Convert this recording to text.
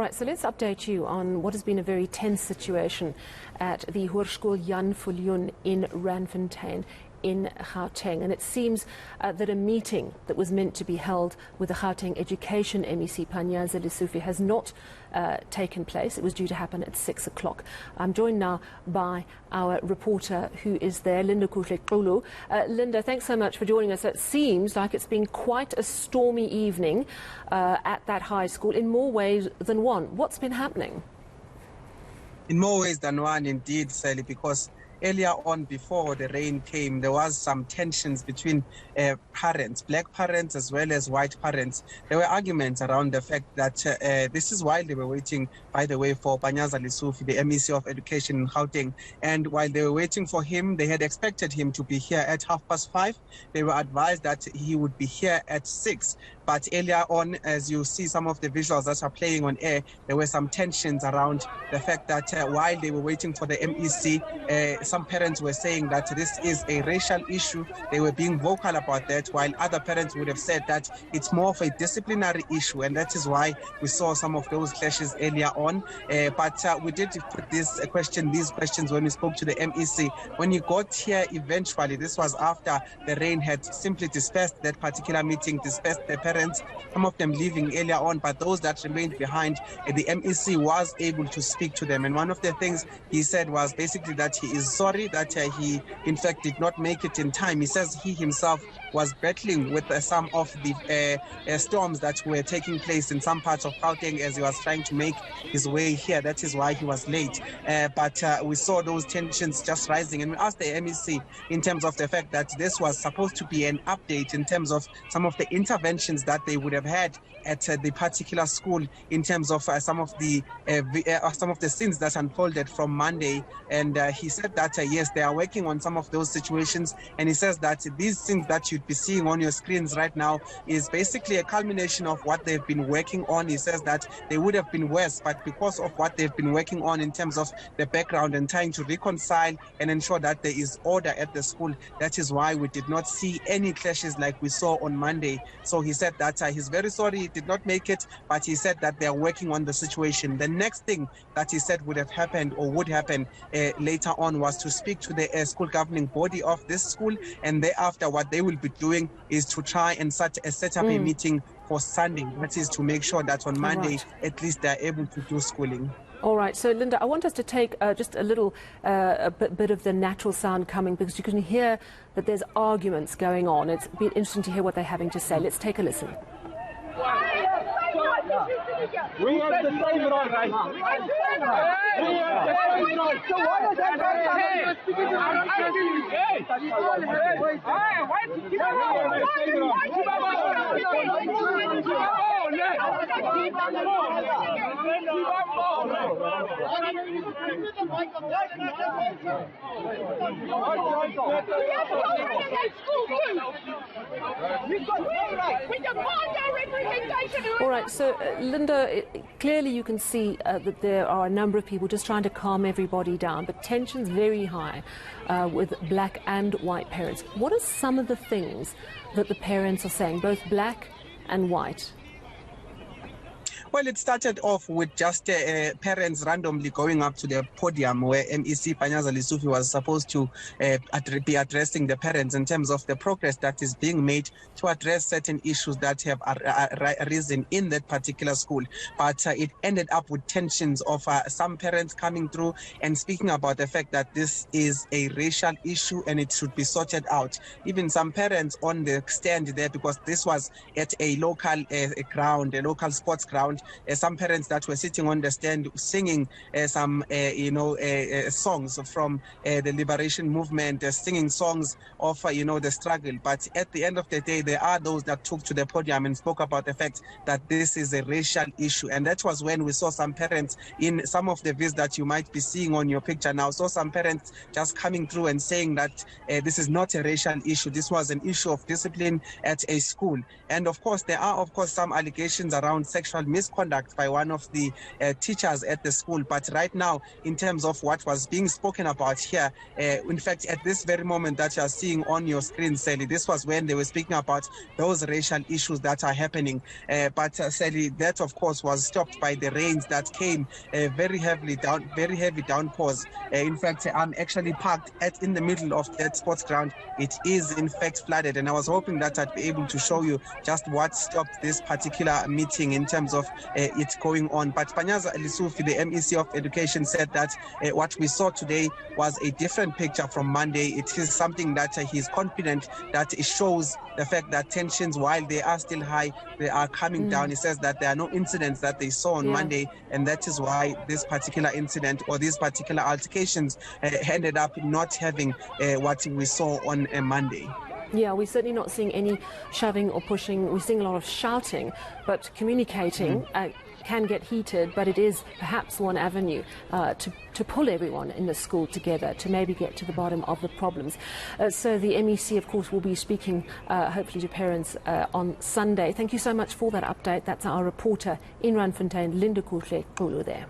right, so let's update you on what has been a very tense situation at the Hoerskool Jan Viljoen in Randfontein in Gauteng. And it seems that a meeting that was meant to be held with the Gauteng Education MEC, Lesufi, has not taken place. It was due to happen at 6 o'clock. I'm joined now by our reporter who is there, Lindokuhle Xulu. Linda, thanks so much for joining us. It seems like it's been quite a stormy evening at that high school in more ways than one. What's been happening? In more ways than one, indeed, Sally, because earlier on, before the rain came, there was some tensions between parents, black parents as well as white parents. There were arguments around the fact that this is while they were waiting, by the way, for Lesufi, the MEC of Education in Gauteng. And while they were waiting for him, they had expected him to be here at 5:30. They were advised that he would be here at 6. But earlier on, as you see some of the visuals that are playing on air, there were some tensions around the fact that while they were waiting for the MEC, some parents were saying that this is a racial issue. They were being vocal about that, while other parents would have said that it's more of a disciplinary issue, and that is why we saw some of those clashes earlier on. But we did put these questions when we spoke to the MEC. When he got here eventually, this was after the rain had simply dispersed that particular meeting, dispersed the parents, some of them leaving earlier on, but those that remained behind, the MEC was able to speak to them. And one of the things he said was basically that he is sorry that he, in fact, did not make it in time. He says he himself was battling with some of the storms that were taking place in some parts of Gauteng as he was trying to make his way here. That is why he was late. But we saw those tensions just rising. And we asked the MEC in terms of the fact that this was supposed to be an update in terms of some of the interventions that they would have had at the particular school in terms of some of the scenes that unfolded from Monday. And he said that, yes, they are working on some of those situations. And he says that these things that you'd be seeing on your screens right now is basically a culmination of what they've been working on. He says that they would have been worse, but because of what they've been working on in terms of the background and trying to reconcile and ensure that there is order at the school, that is why we did not see any clashes like we saw on Monday. So he said that he's very sorry he did not make it, but he said that they are working on the situation. The next thing that he said would have happened or would happen later on was to speak to the school governing body of this school, and thereafter what they will be doing is to try and set up a meeting for Sunday. That is to make sure that on Monday at least they're able to do schooling. All right, so Linda, I want us to take just a little bit of the natural sound coming, because you can hear that there's arguments going on. It's been interesting to hear what they're having to say. Let's take a listen. We have the same right. We have the same right. So what is that? All right, so Linda, clearly you can see that there are a number of people just trying to calm everybody down, but tension's very high with black and white parents. What are some of the things that the parents are saying, both black and white? Well, it started off with just parents randomly going up to the podium where MEC Lesufi was supposed to be addressing the parents in terms of the progress that is being made to address certain issues that have arisen in that particular school. But it ended up with tensions of some parents coming through and speaking about the fact that this is a racial issue and it should be sorted out. Even some parents on the stand there, because this was at a local ground, a local sports ground, some parents that were sitting on the stand singing some songs from the liberation movement, singing songs of the struggle. But at the end of the day, there are those that took to the podium and spoke about the fact that this is a racial issue. And that was when we saw some parents in some of the videos that you might be seeing on your picture now, saw some parents just coming through and saying that this is not a racial issue. This was an issue of discipline at a school. And of course, there are some allegations around sexual misconduct misconduct by one of the teachers at the school. But right now, in terms of what was being spoken about here, in fact, at this very moment that you are seeing on your screen, Sally, this was when they were speaking about those racial issues that are happening. But Sally, that of course was stopped by the rains that came, very heavy downpours. In fact, I'm actually parked in the middle of that sports ground. It is in fact flooded, and I was hoping that I'd be able to show you just what stopped this particular meeting in terms of it going on. But Panyaza Lesufi, the MEC of Education, said that what we saw today was a different picture from Monday. It is something that he's confident that it shows the fact that tensions, while they are still high, they are coming down. He says that there are no incidents that they saw on Monday, and that is why this particular incident or these particular altercations ended up not having what we saw on a Monday. Yeah, we're certainly not seeing any shoving or pushing. We're seeing a lot of shouting, but communicating can get heated, but it is perhaps one avenue to pull everyone in the school together to maybe get to the bottom of the problems. So the MEC, of course, will be speaking hopefully to parents on Sunday. Thank you so much for that update. That's our reporter in Randfontein, Lindokuhle Xulu there.